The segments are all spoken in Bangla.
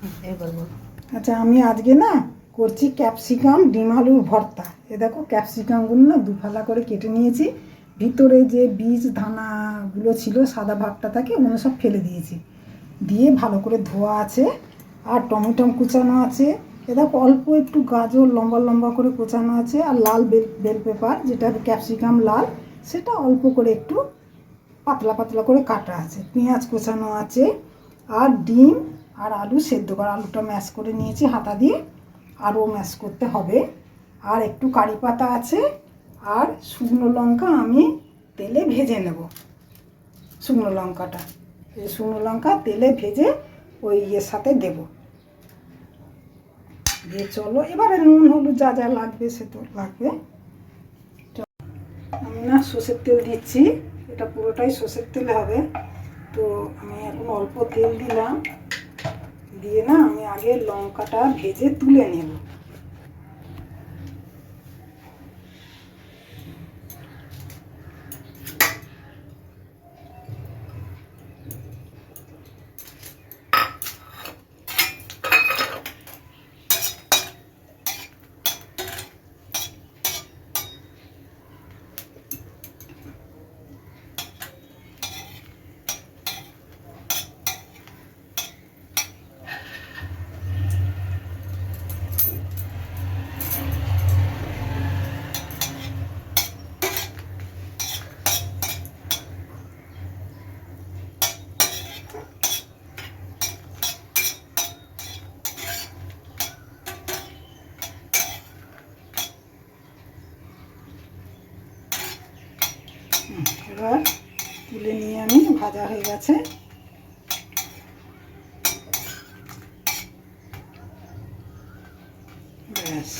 এবার বলো। আচ্ছা, আমি আজকে না করছি ক্যাপসিকাম ডিম আলুর ভর্তা। এ দেখো, ক্যাপসিকামগুলো না দুফালা করে কেটে নিয়েছি। ভিতরে যে বীজ দানাগুলো ছিল, সাদা ভাগটা থাকে, ওগুলো সব ফেলে দিয়েছি। দিয়ে ভালো করে ধোয়া আছে। আর টমেটো কুচানো আছে। এ দেখো, অল্প একটু গাজর লম্বা লম্বা করে কুচানো আছে। আর লাল বেল পেপার, যেটা ক্যাপসিকাম লাল, সেটা অল্প করে একটু পাতলা পাতলা করে কাটা আছে। পেঁয়াজ কুচানো আছে। আর ডিম আর আলু সেদ্ধ করা, আলুটা ম্যাশ করে নিয়েছি হাতা দিয়ে, আরও ম্যাশ করতে হবে। আর একটু কারি পাতা আছে। আর শুকনো লঙ্কা আমি তেলে ভেজে নেব। শুকনো লঙ্কাটা, এই শুকনো লঙ্কা তেলে ভেজে ওই ইয়ের সাথে দেব। দিয়ে চলো, এবারে নুন হলুদ যা যা লাগবে সে তো লাগবে। আমি না সর্ষের তেল দিচ্ছি, এটা পুরোটাই সর্ষের তেলে হবে। তো আমি এখন অল্প তেল দিলাম। দিয়ে না আমি আগে লঙ্কাটা ভেজে তুলে নেব। এবার তুলে নিয়ে আমি, ভাজা হয়ে গেছে। ব্যাস,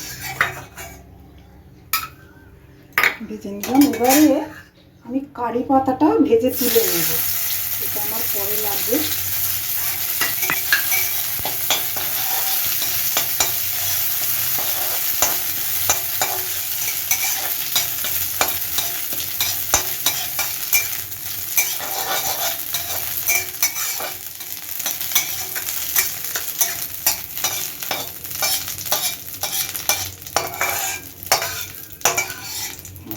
ভেজে নিলাম। এবারে আমি কারি পাতাটা ভেজে তুলে নেব, এটা আমার পরে লাগবে।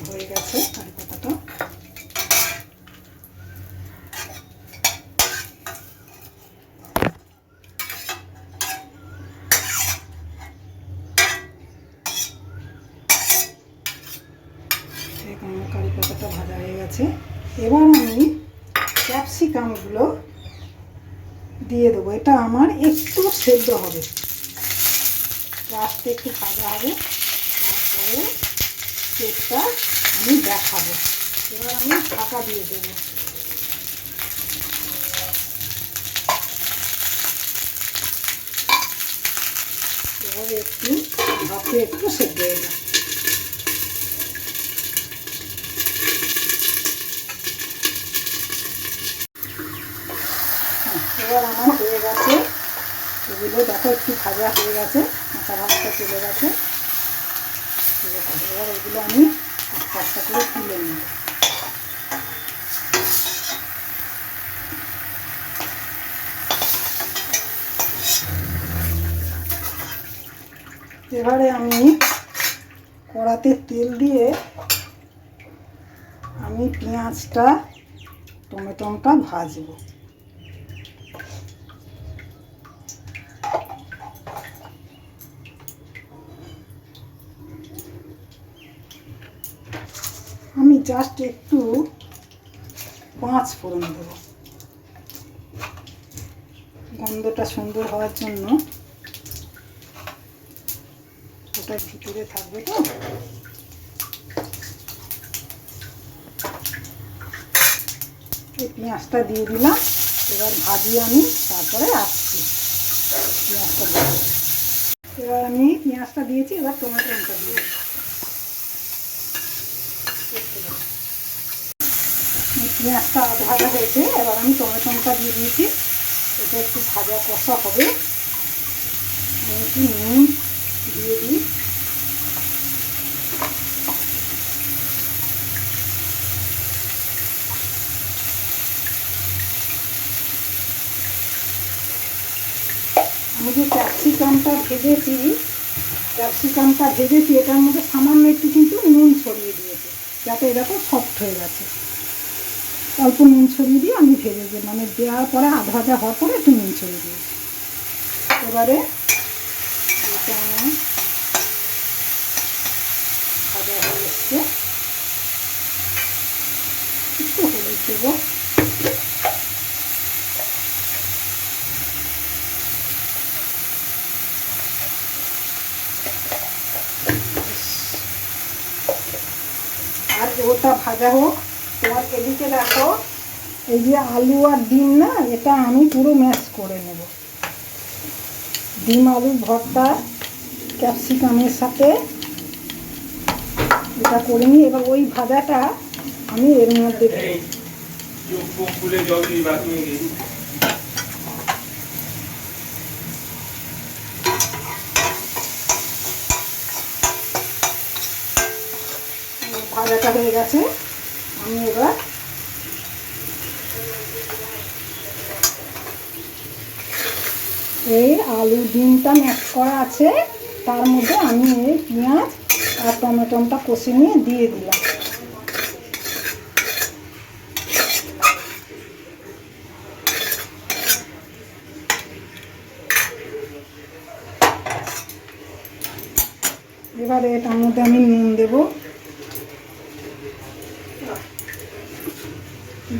হয়ে গেছে কারি পাতাটা। আমার কারি পাতাটা ভাজা হয়ে গেছে। এবার আমি ক্যাপসিকামগুলো দিয়ে দেবো। এটা আমার একটু সেদ্ধ হবে, লাস্টে একটু ভাজা হবে, তারপরে পেটটা আমি দেখাবো। এবার আমি ঢাকা দিয়ে দেবো। এবার একটু ভাপে একটু সেদ্ধ হয়ে যাবে। এবার আমার হয়ে গেছে, এগুলো দেখো একটু ভাজা হয়ে গেছে, কাঁচা ভাতটা চলে গেছে। এবার এগুলো আমি একটা একটা করে তুলে নেব। এবারে আমি কড়াতে তেল দিয়ে আমি পেঁয়াজটা টমেটোটা ভাজবো। আমি জাস্ট একটু 5 ফোড়ন দেবো, গন্ধটা সুন্দর হওয়ার জন্য। ওটা ভিতরে থাকবে তো। এই পেঁয়াজটা দিয়ে দিলাম। এবার ভাজি আমি, তারপরে আসছি পেঁয়াজটা দিয়ে। এবার আমি পেঁয়াজটা দিয়েছি, এবার টমেটোটা দিয়ে পেঁয়াজটা ভাজা হয়েছে। এবার আমি টমেটোটা দিয়ে দিয়েছি। এটা একটু ভাজা কষা হবে। আমি একটু নুন দিয়ে দিই। আমি যে ক্যাপসিকামটা ভেজেছি এটার মধ্যে সামান্য একটু কিন্তু নুন ছড়িয়ে দিয়েছি, যাতে এরকম সফট হয়ে গেছে। অল্প নুন ছড়িয়ে দিয়ে আমি ভেজেছি, মানে দেওয়ার পরে আধ ভাজা হওয়ার পরে একটু নুন ছড়িয়ে দিয়েছি। এবারে এটা আমার ভাজা হয়ে এসছে, একটু হলুদ দেবো, আর ওটা ভাজা হোক। তোমার এদিকে দেখো, এই যে আলু আর ডিম না, এটা আমি পুরো ম্যাশ করে নেব। ডিম আলুর ভর্তা ক্যাপসিকামের সাথে এটা করে নিই। এবার ওই ভাজাটা আমি এর মধ্যে ভাজাটা হয়ে গেছে। আমি এবার এই আলু ডিমটা ম্যাশ করা আছে, তার মধ্যে আমি এই পেঁয়াজ আর টমেটোটা কষে নিয়ে দিয়ে দিলাম। এবারে এটার মধ্যে আমি নুন দেব।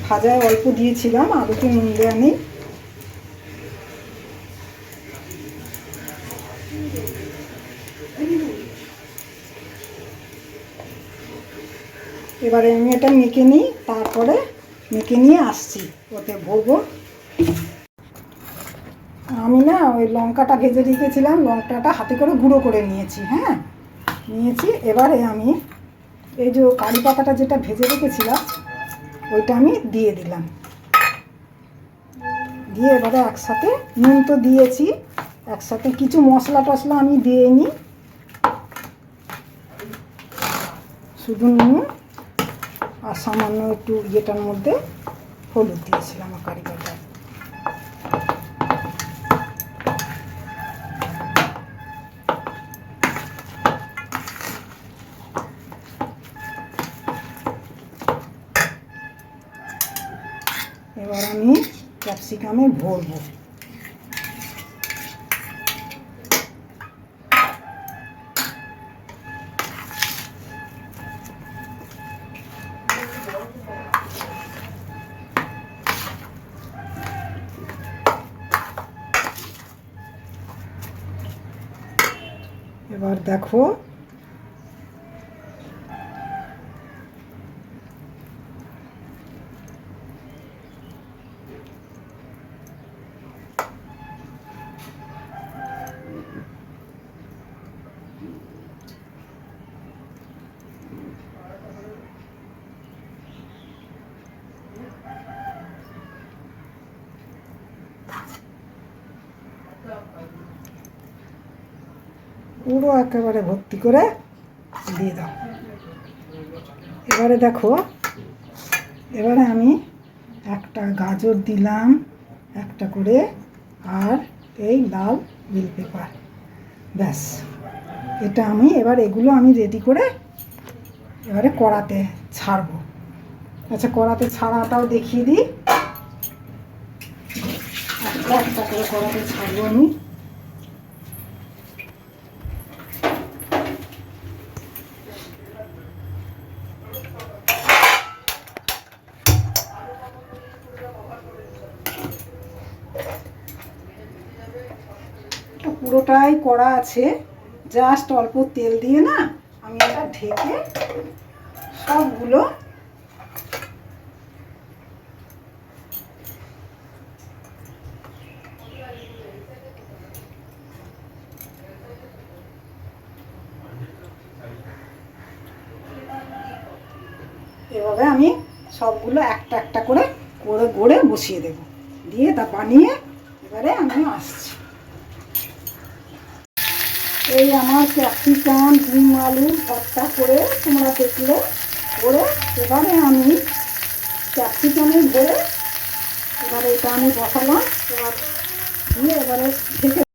ভাজায় অল্প দিয়েছিলাম, আলুতে নুন দেওয়া নেই। এবারে আমি এটা মেখে নিই, তারপরে মেখে নিয়ে আসছি, ওতে ভরবো। আমি না ওই লঙ্কাটা ভেজে রেখেছিলাম, লঙ্কাটা হাতে করে গুঁড়ো করে নিয়েছি। নিয়েছি। এবারে আমি এই যে কারি পাতাটা যেটা ভেজে রেখেছিলাম ওইটা আমি দিয়ে দিলাম। দিয়ে এবারে একসাথে, নুন তো দিয়েছি, একসাথে কিছু মশলা টশলা আমি দিয়ে নিই, শুধু নুন আর সামান্য একটু ইয়েটার মধ্যে হলুদ দিয়েছিলাম কারি পাতায়। এবার আমি ক্যাপসিকামে ভরবো। এবার দেখো, পুরো একেবারে ভর্তি করে দিয়ে দাও। এবারে দেখো, এবারে আমি একটা গাজর দিলাম একটা করে, আর এই লাল বেল পেপার, ব্যাস। এটা আমি এবার এগুলো আমি রেডি করে এবারে কড়াতে ছাড়বো। আচ্ছা, কড়াতে ছাড়াটাও দেখিয়ে দিই। একটা একটা করে কড়াতে ছাড়বো আমি। পুরোটাই কড়া আছে, জাস্ট অল্প তেল দিয়ে না আমি এটা ঢেকে সবগুলো এভাবে আমি সবগুলো একটা একটা করে করে গড়ে বসিয়ে দেব, দিয়ে তা বানিয়ে এবারে আমি আসছি। এই আমার ক্যাপসিকাম ডিম আলু ভর্তা করে তোমরা দেখলে, করে এবারে আমি ক্যাপসিকামে ভরে এবারে এটা আমি বসালাম। এবার দিয়ে এবারে ঢেকে